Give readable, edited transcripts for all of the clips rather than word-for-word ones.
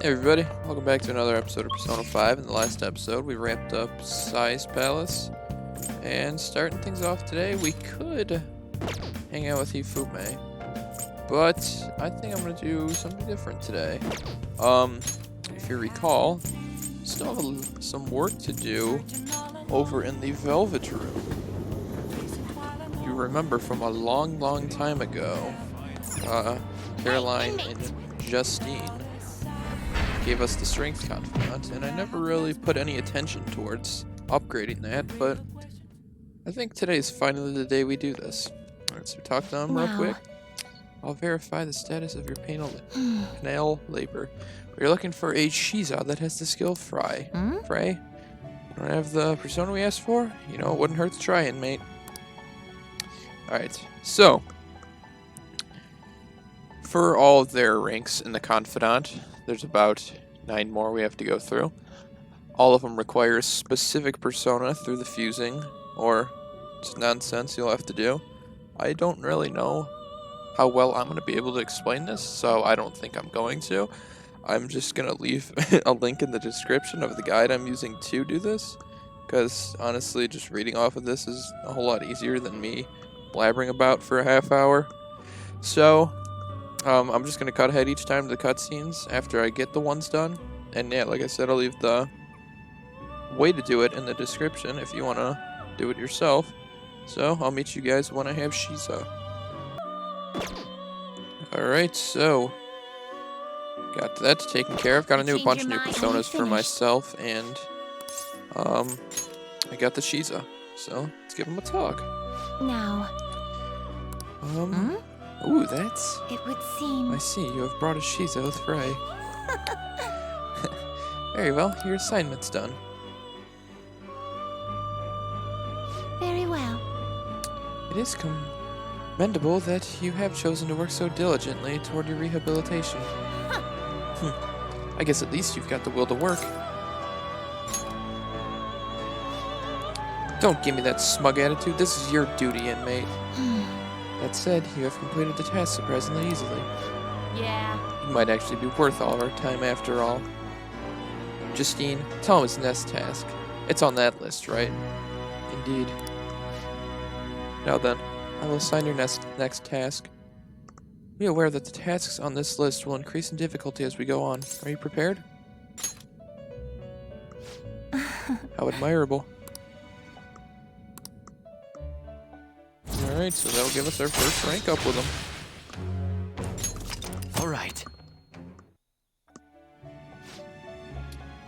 Hey everybody, welcome back to another episode of Persona 5. In the last episode, we wrapped up Sai's Palace, and starting things off today, we could hang out with Hifume, but I think I'm going to do something different today. If you recall, still have some work to do over in the Velvet Room. You remember from a long time ago, Caroline and Justine gave us the Strength Confidant, and I never really put any attention towards upgrading that, but I think today's finally the day we do this. Alright, so talk to them real quick. I'll verify the status of your penal labor. We're looking for a Shiza that has the skill Fry. Frey? You don't have the persona we asked for? You know, it wouldn't hurt to try it, mate. Alright, so for all of their ranks in the Confidant, there's about 9 more we have to go through. All of them require a specific persona through the fusing, or it's nonsense you'll have to do. I don't really know how well I'm going to be able to explain this, so I don't think I'm going to. I'm just going to leave a link in the description of the guide I'm using to do this, because honestly, just reading off of this is a whole lot easier than me blabbering about for a half hour. So I'm just going to cut ahead each time to the cutscenes after I get the ones done. And yeah, like I said, I'll leave the way to do it in the description if you want to do it yourself. So I'll meet you guys when I have Shiza. Alright, so got that taken care of. Got a bunch of new personas for myself, and I got the Shiza. So let's give him a talk. Now. Ooh, that's... It would seem... I see, you have brought a Shiza with Frey. Very well, your assignment's done. Very well. It is commendable that you have chosen to work so diligently toward your rehabilitation. I guess at least you've got the will to work. Don't give me that smug attitude, this is your duty, inmate. That said, you have completed the task surprisingly easily. Yeah. You might actually be worth all our time after all. Justine, tell him his next task. It's on that list, right? Indeed. Now then, I will assign your next task. Be aware that the tasks on this list will increase in difficulty as we go on. Are you prepared? How admirable. Alright, so that'll give us our first rank up with them. Alright.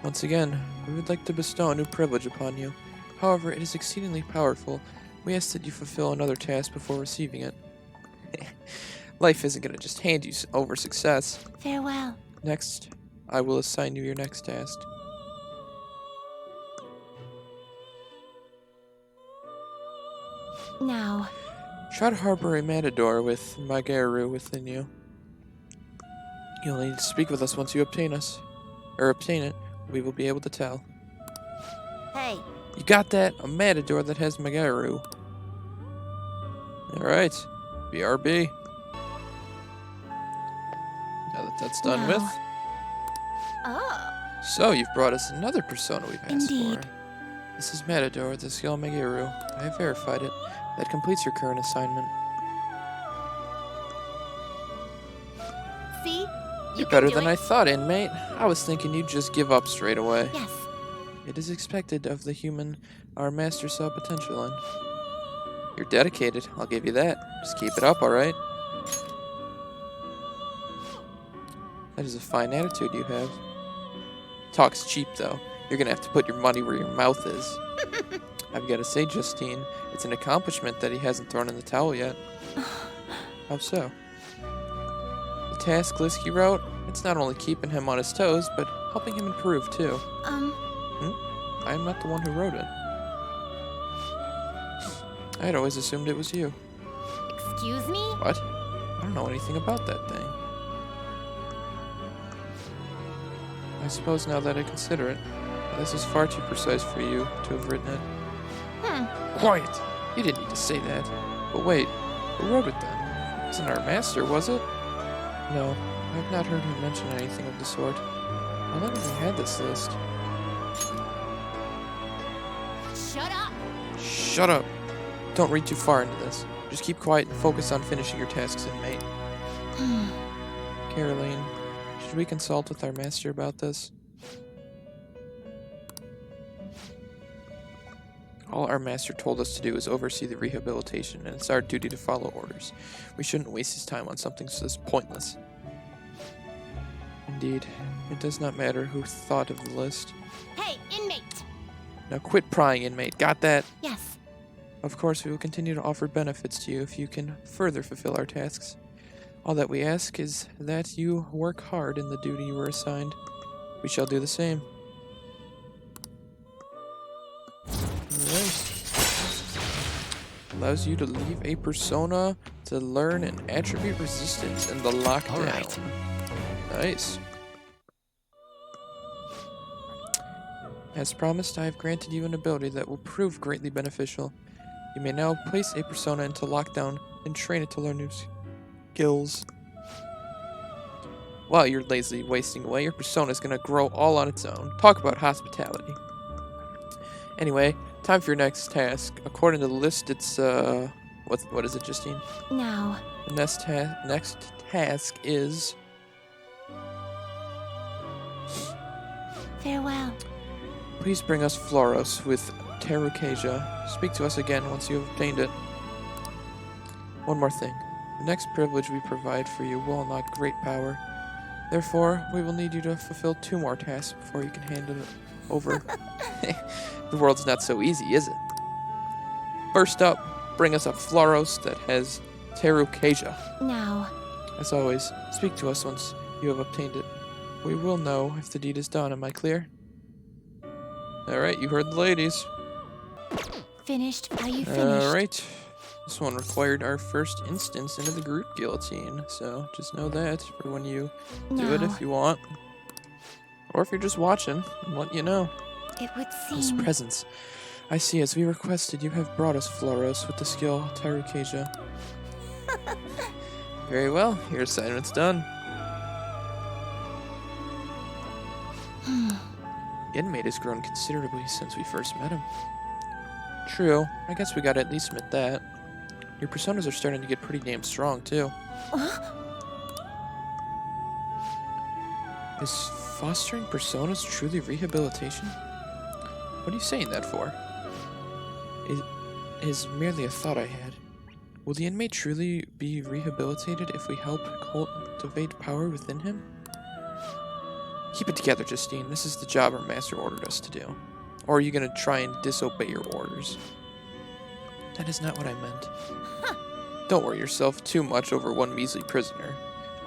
Once again, we would like to bestow a new privilege upon you. However, it is exceedingly powerful. We ask that you fulfill another task before receiving it. Life isn't going to just hand you over success. Farewell. Next, I will assign you your next task. Now. Try to harbor a matador with Magaru within you. You'll need to speak with us once you obtain it. We will be able to tell. Hey. You got that? A matador that has Magaru. Alright. BRB. Now that that's done with. Oh. So, you've brought us another persona we've asked Indeed. for. This is Matador, the skill Magaru. I have verified it. That completes your current assignment. See? You're better than I thought, inmate. I was thinking you'd just give up straight away. Yes. It is expected of the human our master saw potential in. You're dedicated, I'll give you that. Just keep it up, alright? That is a fine attitude you have. Talk's cheap, though. You're gonna have to put your money where your mouth is. I've gotta say, Justine, it's an accomplishment that he hasn't thrown in the towel yet. How so? The task list he wrote, it's not only keeping him on his toes, but helping him improve, too. I am not the one who wrote it. I had always assumed it was you. Excuse me? What? I don't know anything about that thing. I suppose now that I consider it, this is far too precise for you to have written it. Quiet! You didn't need to say that. But wait, who wrote it then? It wasn't our master, was it? No, I've not heard him mention anything of the sort. I never even had this list. Shut up! Shut up! Don't read too far into this. Just keep quiet and focus on finishing your tasks, inmate. Caroline, should we consult with our master about this? All our master told us to do is oversee the rehabilitation, and it's our duty to follow orders. We shouldn't waste his time on something so pointless. Indeed, it does not matter who thought of the list. Hey, inmate! Now quit prying, inmate. Got that? Yes. Of course, we will continue to offer benefits to you if you can further fulfill our tasks. All that we ask is that you work hard in the duty you were assigned. We shall do the same. Alright. Allows you to leave a persona to learn an attribute resistance in the lockdown. Alright. Nice. As promised, I have granted you an ability that will prove greatly beneficial. You may now place a persona into lockdown and train it to learn new skills. While you're lazily wasting away, your persona is going to grow all on its own. Talk about hospitality. Anyway, time for your next task. According to the list, it's, what is it, Justine? Now. The next task is... Farewell. Please bring us Floros with Terukasia. Speak to us again once you have obtained it. One more thing. The next privilege we provide for you will unlock great power. Therefore, we will need you to fulfill 2 more tasks before you can hand it over. The world's not so easy, is it? First up, bring us a Floros that has Terukasia. Now. As always, speak to us once you have obtained it. We will know if the deed is done. Am I clear? Alright, you heard the ladies. Finished? Are you finished? Alright. This one required our first instance into the group guillotine, so just know that for when you do it if you want. Or if you're just watching, and let you know. It would His seem... presence. I see, as we requested, you have brought us Floros with the skill Terukasia. Very well, your assignment's done. The inmate has grown considerably since we first met him. True, I guess we gotta at least admit that. Your personas are starting to get pretty damn strong, too. Is fostering personas truly rehabilitation? What are you saying that for? It is merely a thought I had. Will the inmate truly be rehabilitated if we help cultivate power within him? Keep it together, Justine. This is the job our master ordered us to do. Or are you going to try and disobey your orders? That is not what I meant. Don't worry yourself too much over one measly prisoner.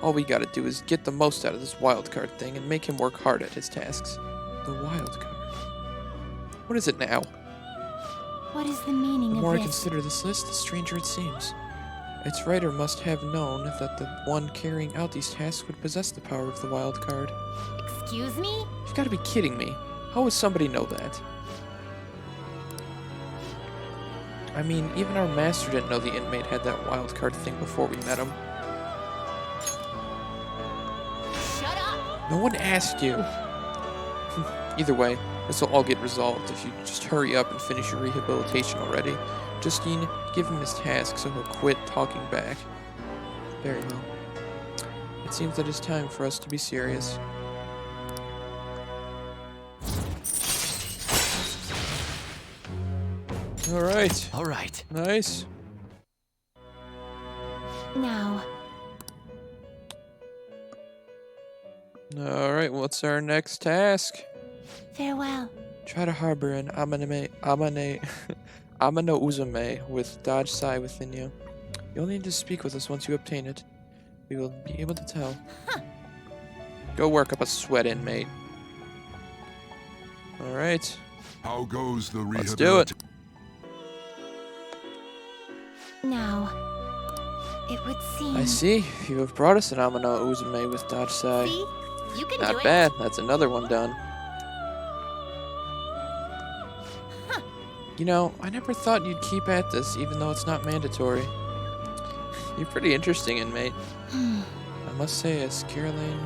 All we gotta do is get the most out of this wildcard thing and make him work hard at his tasks. The wildcard. What is it now? What is the meaning The of more I this? consider this list, the stranger it seems. Its writer must have known that the one carrying out these tasks would possess the power of the wildcard. Excuse me? You've got to be kidding me. How would somebody know that? I mean, even our master didn't know the inmate had that wildcard thing before we met him. Shut up! No one asked you. Either way, this will all get resolved if you just hurry up and finish your rehabilitation already. Justine, give him his task so he'll quit talking back. Very well. It seems that it's time for us to be serious. Alright. All right. Nice. Now. Alright, what's our next task? Farewell. Try to harbor an Amano Uzume with Dodge Sai within you. You'll need to speak with us once you obtain it. We will be able to tell. Go work up a sweat, inmate. Alright, How goes the let's do it. Now. It would seem... I see. You have brought us an Amano Uzume with Dodge Sai. See? You can do Not it. bad. That's another one done. You know, I never thought you'd keep at this, even though it's not mandatory. You're pretty interesting, inmate. I must say, as Caroline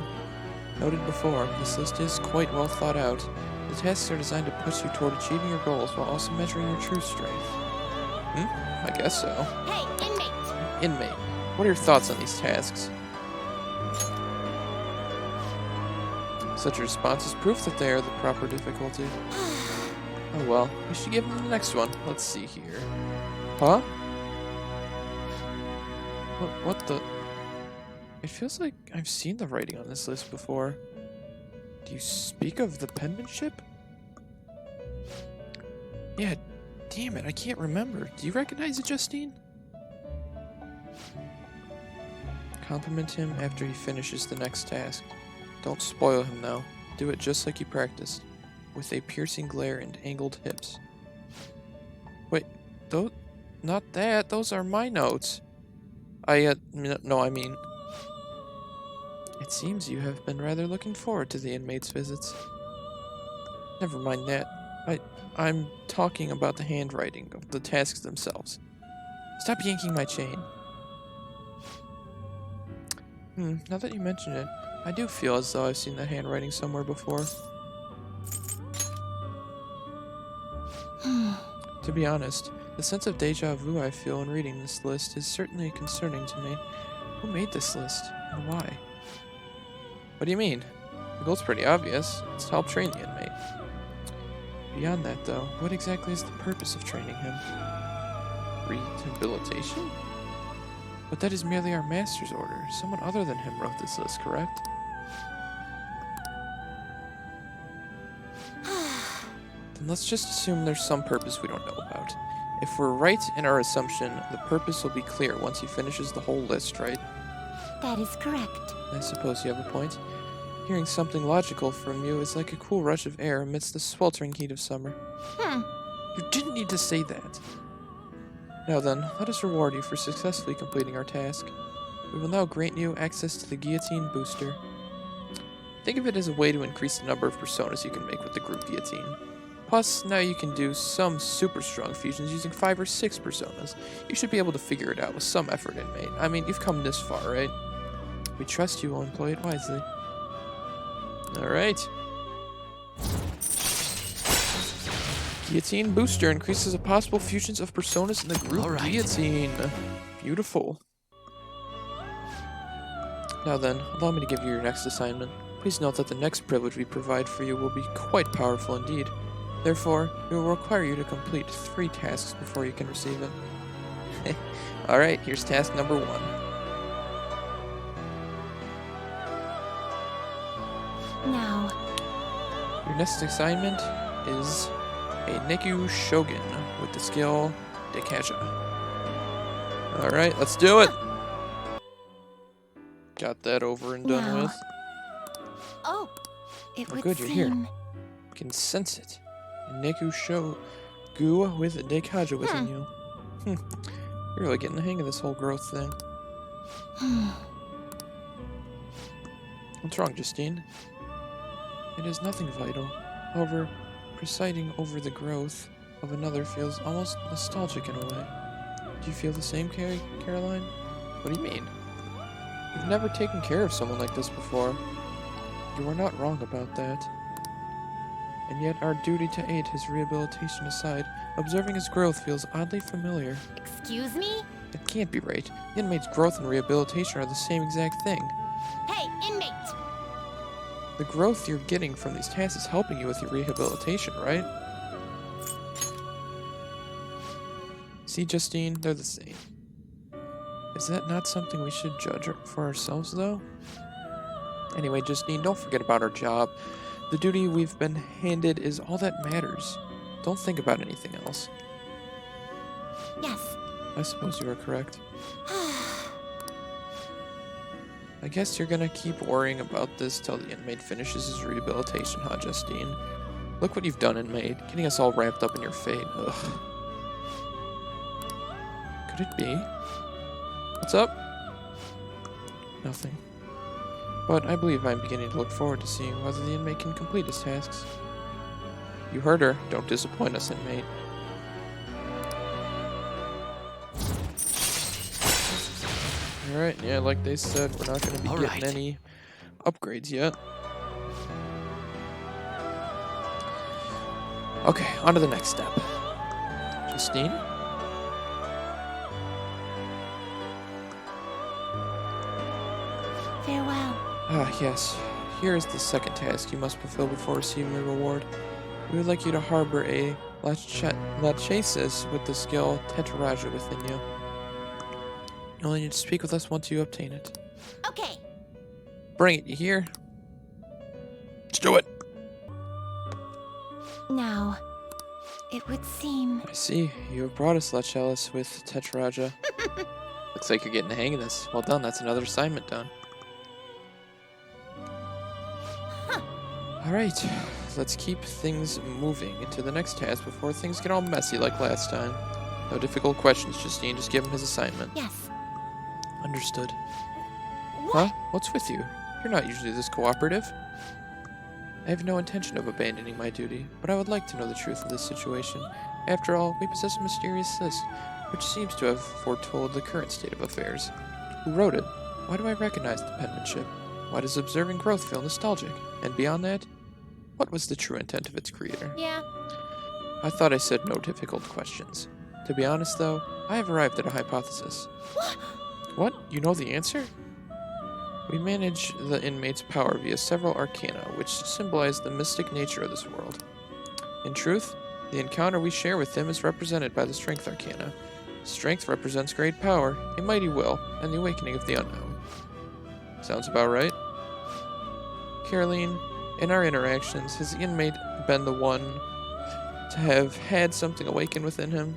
noted before, this list is quite well thought out. The tasks are designed to push you toward achieving your goals while also measuring your true strength. I guess so. Hey, inmate! Inmate, what are your thoughts on these tasks? Such a response is proof that they are the proper difficulty. Oh well, we should give him the next one. Let's see here. Huh? What the? It feels like I've seen the writing on this list before. Do you speak of the penmanship? Yeah, damn it, I can't remember. Do you recognize it, Justine? Compliment him after he finishes the next task. Don't spoil him now. Do it just like you practiced, with a piercing glare and angled hips. Wait, those... Not that. Those are my notes. No, I mean... It seems you have been rather looking forward to the inmates' visits. Never mind that. I'm talking about the handwriting of the tasks themselves. Stop yanking my chain. Now that you mention it, I do feel as though I've seen that handwriting somewhere before. To be honest, the sense of deja vu I feel when reading this list is certainly concerning to me. Who made this list, and why? What do you mean? The goal's pretty obvious. It's to help train the inmate. Beyond that, though, what exactly is the purpose of training him? Rehabilitation? But that is merely our master's order. Someone other than him wrote this list, correct? Then let's just assume there's some purpose we don't know about. If we're right in our assumption, the purpose will be clear once he finishes the whole list, right? That is correct. I suppose you have a point. Hearing something logical from you is like a cool rush of air amidst the sweltering heat of summer. You didn't need to say that. Now then, let us reward you for successfully completing our task. We will now grant you access to the guillotine booster. Think of it as a way to increase the number of personas you can make with the group guillotine. Plus, now you can do some super strong fusions using 5 or 6 personas. You should be able to figure it out with some effort, inmate. I mean, you've come this far, right? We trust you will employ it wisely. Alright. Guillotine booster increases the possible fusions of personas in the group guillotine. Beautiful. Now then, allow me to give you your next assignment. Please note that the next privilege we provide for you will be quite powerful indeed. Therefore, it will require you to complete 3 tasks before you can receive it. Alright, here's task number 1. Now. Your next assignment is a Neku Shogun with the skill Dekaja. Alright, let's do it! Got that over and done with. Oh, it would good, you're here. You can sense it. Neku Shogu with Dekaja within you. You're really getting the hang of this whole growth thing. What's wrong, Justine? It is nothing vital. However, presiding over the growth of another feels almost nostalgic in a way. Do you feel the same, Caroline? What do you mean? You've never taken care of someone like this before. You are not wrong about that. And yet our duty to aid his rehabilitation aside, observing his growth feels oddly familiar. Excuse me? It can't be right. The inmate's growth and rehabilitation are the same exact thing. Hey, inmate! The growth you're getting from these tasks is helping you with your rehabilitation, right? See, Justine, they're the same. Is that not something we should judge for ourselves, though? Anyway, Justine, don't forget about our job. The duty we've been handed is all that matters. Don't think about anything else. Yes. I suppose you are correct. I guess you're gonna keep worrying about this till the inmate finishes his rehabilitation, huh, Justine? Look what you've done, inmate. Getting us all wrapped up in your fate. Ugh. Could it be? What's up? Nothing. But I believe I'm beginning to look forward to seeing whether the inmate can complete his tasks. You heard her. Don't disappoint us, inmate. Alright, yeah, like they said, we're not going to be getting Alright. any upgrades yet. Okay, on to the next step. Justine? Farewell. Ah, yes. Here is the second task you must fulfill before receiving your reward. We would like you to harbor a Lachesis with the skill Tetraraja within you. You only need to speak with us once you obtain it. Okay. Bring it, you hear? Let's do it! Now, it would seem. I see. You have brought us Lachesis with Tetraraja. Looks like you're getting the hang of this. Well done, that's another assignment done. Alright, let's keep things moving into the next task before things get all messy like last time. No difficult questions, Justine. Just give him his assignment. Yes. Understood. What? Huh? What's with you? You're not usually this cooperative. I have no intention of abandoning my duty, but I would like to know the truth of this situation. After all, we possess a mysterious list, which seems to have foretold the current state of affairs. Who wrote it? Why do I recognize the penmanship? Why does observing growth feel nostalgic? And beyond that, what was the true intent of its creator? Yeah. I thought I said no difficult questions. To be honest, though, I have arrived at a hypothesis. What? You know the answer? We manage the inmate's power via several arcana, which symbolize the mystic nature of this world. In truth, the encounter we share with him is represented by the Strength Arcana. Strength represents great power, a mighty will, and the awakening of the unknown. Sounds about right? Caroline, in our interactions, has the inmate been the one to have had something awaken within him?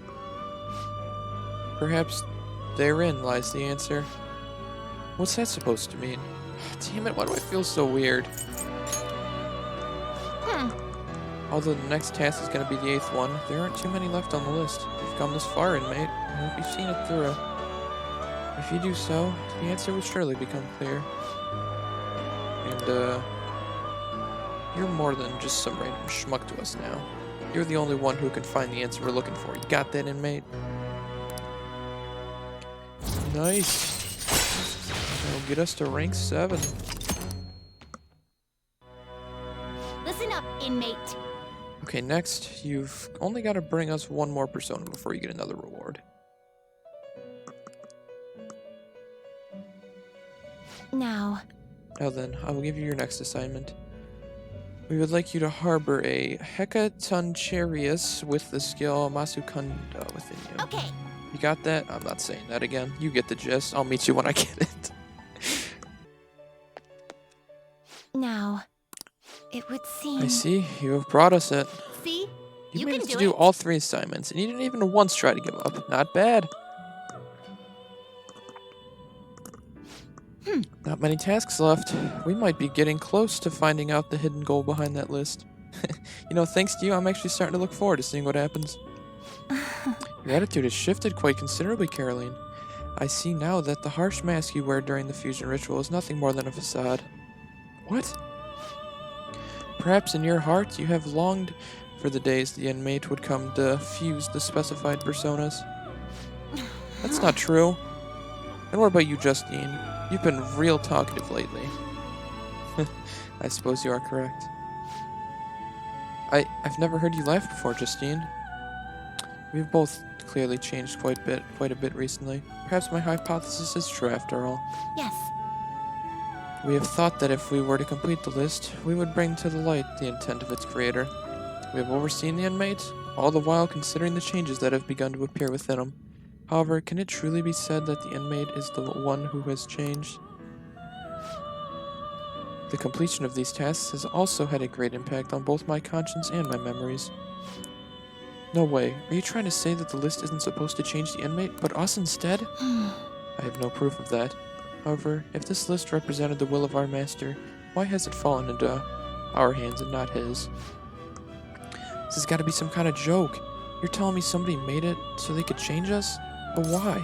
Perhaps therein lies the answer. What's that supposed to mean? Damn it, why do I feel so weird? Although the next task is going to be the 8th one, there aren't too many left on the list. You've come this far, inmate. I hope you've seen it through. If you do so, the answer will surely become clear. And, you're more than just some random schmuck to us now. You're the only one who can find the answer we're looking for. You got that, inmate? Nice. That'll get us to rank 7. Listen up, inmate. Okay, next, you've only got to bring us one more persona before you get another reward. Now. Now then, I will give you your next assignment. We would like you to harbor a Hecatoncherius with the skill Masukunda within you. Okay. You got that? I'm not saying that again. You get the gist. I'll meet you when I get it. Now, it would seem. I see. You have brought us it. See? You You made can us do to do it. all 3 assignments, and you didn't even once try to give up. Not bad. Not many tasks left. We might be getting close to finding out the hidden goal behind that list. You know, thanks to you, I'm actually starting to look forward to seeing what happens. Your attitude has shifted quite considerably, Caroline. I see now that the harsh mask you wear during the fusion ritual is nothing more than a facade. What? Perhaps in your heart you have longed for the days the inmate would come to fuse the specified personas. That's not true. And what about you, Justine? You've been real talkative lately. I suppose you are correct. I've never heard you laugh before, Justine. We've both clearly changed quite a bit recently. Perhaps my hypothesis is true after all. Yes. We have thought that if we were to complete the list, we would bring to the light the intent of its creator. We have overseen the inmate, all the while considering the changes that have begun to appear within him. However, can it truly be said that the inmate is the one who has changed? The completion of these tasks has also had a great impact on both my conscience and my memories. No way. Are you trying to say that the list isn't supposed to change the inmate, but us instead? I have no proof of that. However, if this list represented the will of our master, why has it fallen into our hands and not his? This has got to be some kind of joke. You're telling me somebody made it so they could change us? But why?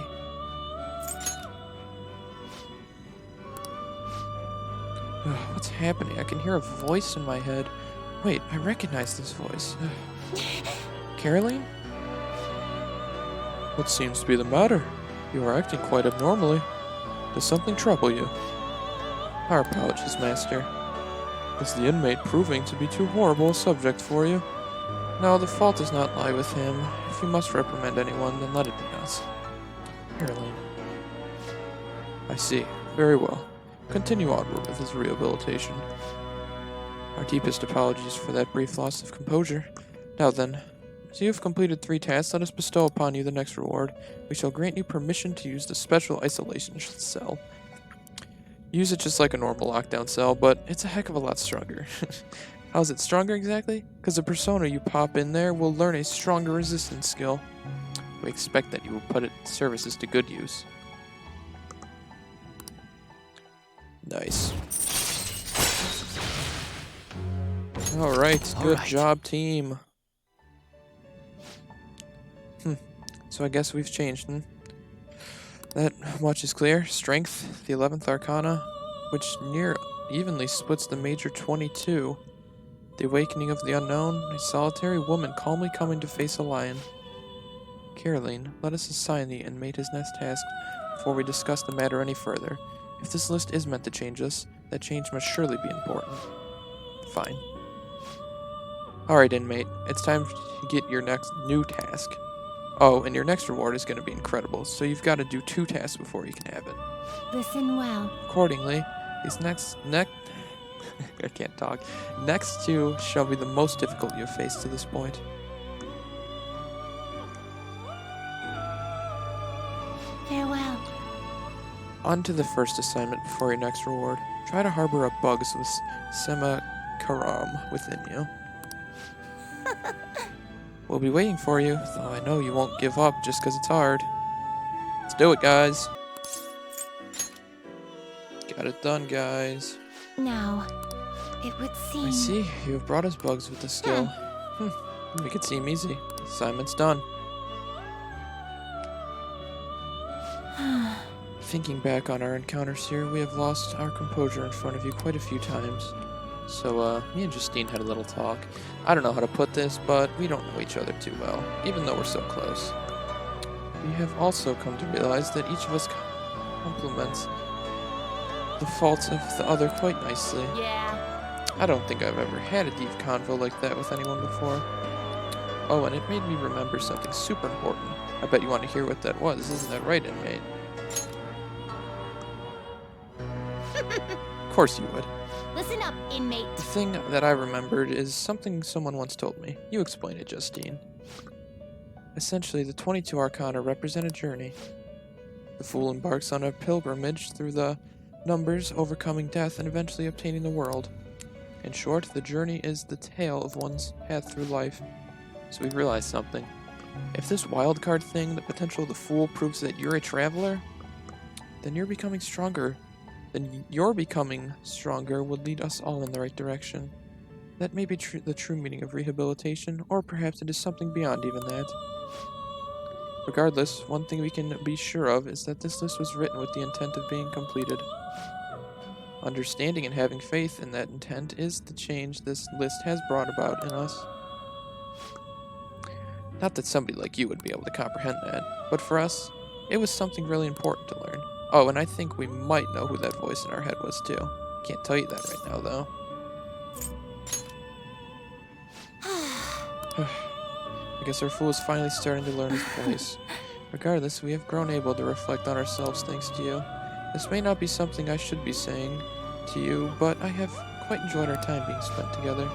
What's happening? I can hear a voice in my head. Wait, I recognize this voice. Caroline? What seems to be the matter? You are acting quite abnormally. Does something trouble you? Our apologies, Master. Is the inmate proving to be too horrible a subject for you? No, the fault does not lie with him. If you must reprimand anyone, then let it be us. Caroline. I see. Very well. Continue onward with his rehabilitation. Our deepest apologies for that brief loss of composure. Now then, as you have completed 3 tasks, let us bestow upon you the next reward. We shall grant you permission to use the special isolation cell. Use it just like a normal lockdown cell, but it's a heck of a lot stronger. How is it stronger exactly? Because the persona you pop in there will learn a stronger resistance skill. We expect that you will put its services to good use. Nice. Alright, good job, team. So I guess we've changed, That much is clear. Strength, the 11th Arcana, which near evenly splits the major 22. The awakening of the unknown, a solitary woman calmly coming to face a lion. Caroline, let us assign the inmate his next task before we discuss the matter any further. If this list is meant to change us, that change must surely be important. Fine. Alright, inmate, it's time to get your next new task. Oh, and your next reward is going to be incredible, so you've got to do 2 tasks before you can have it. Listen well. Accordingly, these I can't talk. Next 2 shall be the most difficult you have faced to this point. Farewell. On to the first assignment before your next reward. Try to harbor up bugs with Semakaram within you. We'll be waiting for you, though I know you won't give up just because it's hard. Let's do it, guys. Got it done, guys. Now, it would seem... I see. You have brought us bugs with the skill. Make it seem easy. Assignment's done. Thinking back on our encounters here, we have lost our composure in front of you quite a few times. So, me and Justine had a little talk. I don't know how to put this, but we don't know each other too well, even though we're so close. We have also come to realize that each of us complements the faults of the other quite nicely. Yeah. I don't think I've ever had a deep convo like that with anyone before. Oh, and it made me remember something super important. I bet you want to hear what that was, isn't that right, inmate? Of course you would. Listen up, inmate. The thing that I remembered is something someone once told me. You explain it, Justine. Essentially, the 22 Arcana represent a journey. The fool embarks on a pilgrimage through the numbers, overcoming death, and eventually obtaining the world. In short, the journey is the tale of one's path through life. So we realized something. If this wildcard thing, the potential of the fool, proves that you're a traveler, then you're becoming stronger. Then your becoming stronger would lead us all in the right direction. That may be the true meaning of rehabilitation, or perhaps it is something beyond even that. Regardless, one thing we can be sure of is that this list was written with the intent of being completed. Understanding and having faith in that intent is the change this list has brought about in us. Not that somebody like you would be able to comprehend that, but for us, it was something really important to learn. Oh, and I think we might know who that voice in our head was too. Can't tell you that right now, though. I guess our fool is finally starting to learn his place. Regardless, we have grown able to reflect on ourselves thanks to you. This may not be something I should be saying to you, but I have quite enjoyed our time being spent together.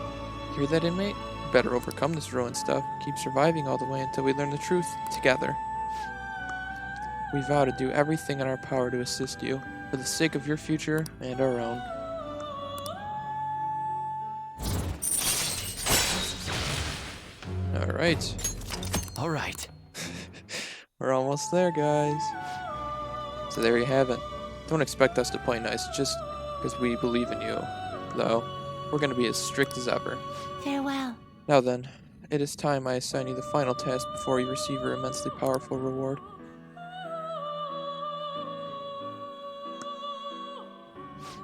Hear that, inmate? We better overcome this ruined stuff, keep surviving all the way until we learn the truth together. We vow to do everything in our power to assist you, for the sake of your future and our own. Alright. We're almost there, guys. So there you have it. Don't expect us to play nice just because we believe in you, though. We're going to be as strict as ever. Farewell. Now then, it is time I assign you the final task before you receive your immensely powerful reward.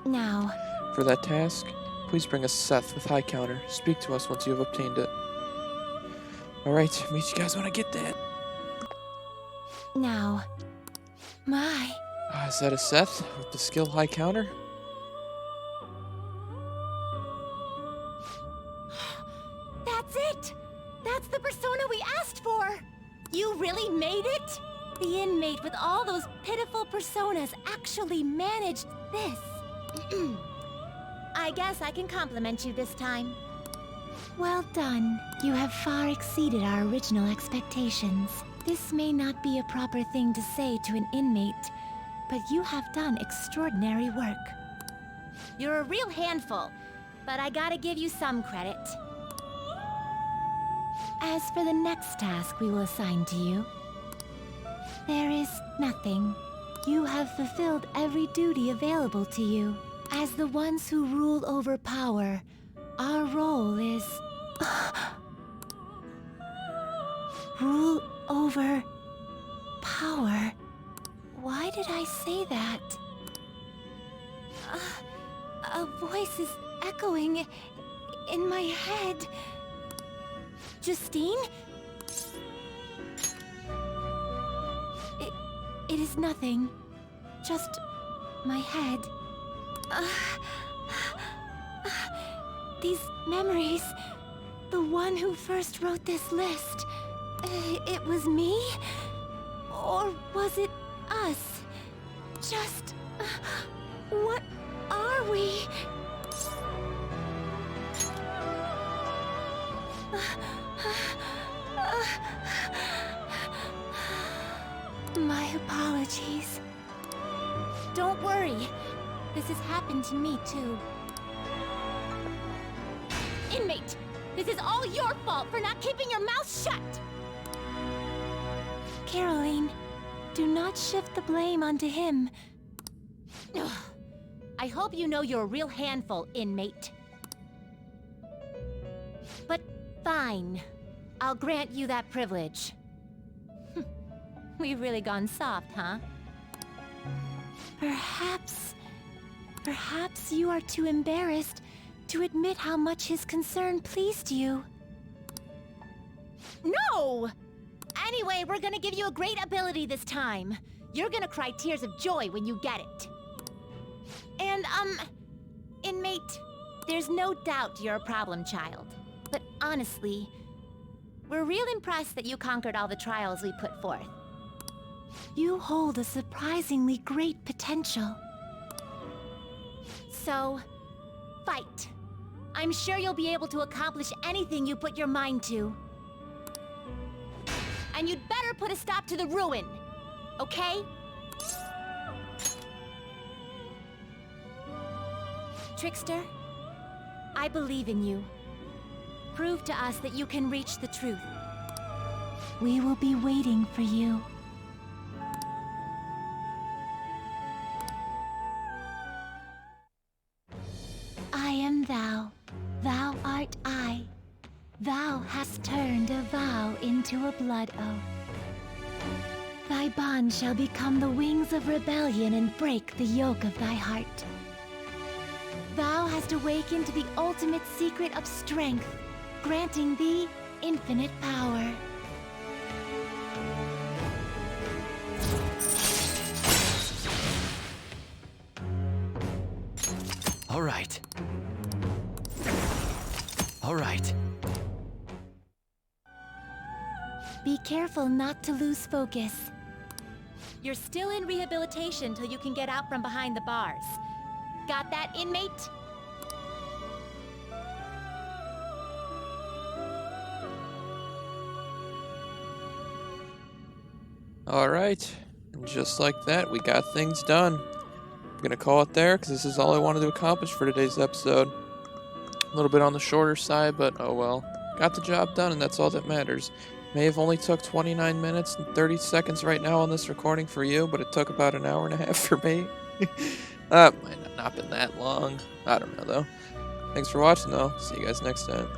Now. For that task, please bring us Seth with High Counter. Speak to us once you have obtained it. Alright, meet you guys when I get that. Now. My. Is that a Seth with the skill high counter? That's it! That's the persona we asked for! You really made it? The inmate with all those pitiful personas actually managed this. I guess I can compliment you this time. Well done. You have far exceeded our original expectations. This may not be a proper thing to say to an inmate, but you have done extraordinary work. You're a real handful, but I gotta give you some credit. As for the next task we will assign to you, there is nothing. You have fulfilled every duty available to you. As the ones who rule over power, our role is... rule over... power. Why did I say that? A voice is echoing in my head. Justine? It is nothing. Just my head. These memories. The one who first wrote this list. It was me? Or was it us? Just... what are we? My apologies. Don't worry. This has happened to me too. Inmate! This is all your fault for not keeping your mouth shut! Caroline, do not shift the blame onto him. Ugh. I hope you know you're a real handful, inmate. But fine. I'll grant you that privilege. We've really gone soft, huh? Perhaps you are too embarrassed to admit how much his concern pleased you. No! Anyway, we're gonna give you a great ability this time. You're gonna cry tears of joy when you get it. And, inmate, there's no doubt you're a problem child. But honestly, we're real impressed that you conquered all the trials we put forth. You hold a surprisingly great potential. So, fight. I'm sure you'll be able to accomplish anything you put your mind to. And you'd better put a stop to the ruin, okay? Trickster, I believe in you. Prove to us that you can reach the truth. We will be waiting for you. I am thou, thou art I. Thou hast turned a vow into a blood oath. Thy bond shall become the wings of rebellion and break the yoke of thy heart. Thou hast awakened to the ultimate secret of strength, granting thee infinite power. All right. All right. Be careful not to lose focus. You're still in rehabilitation till you can get out from behind the bars. Got that, inmate? Alright, and just like that, we got things done. I'm gonna call it there, because this is all I wanted to accomplish for today's episode. A little bit on the shorter side, but oh well. Got the job done, and that's all that matters. May have only took 29 minutes and 30 seconds right now on this recording for you, but it took about an hour and a half for me. That might not have been that long. I don't know, though. Thanks for watching, though. See you guys next time.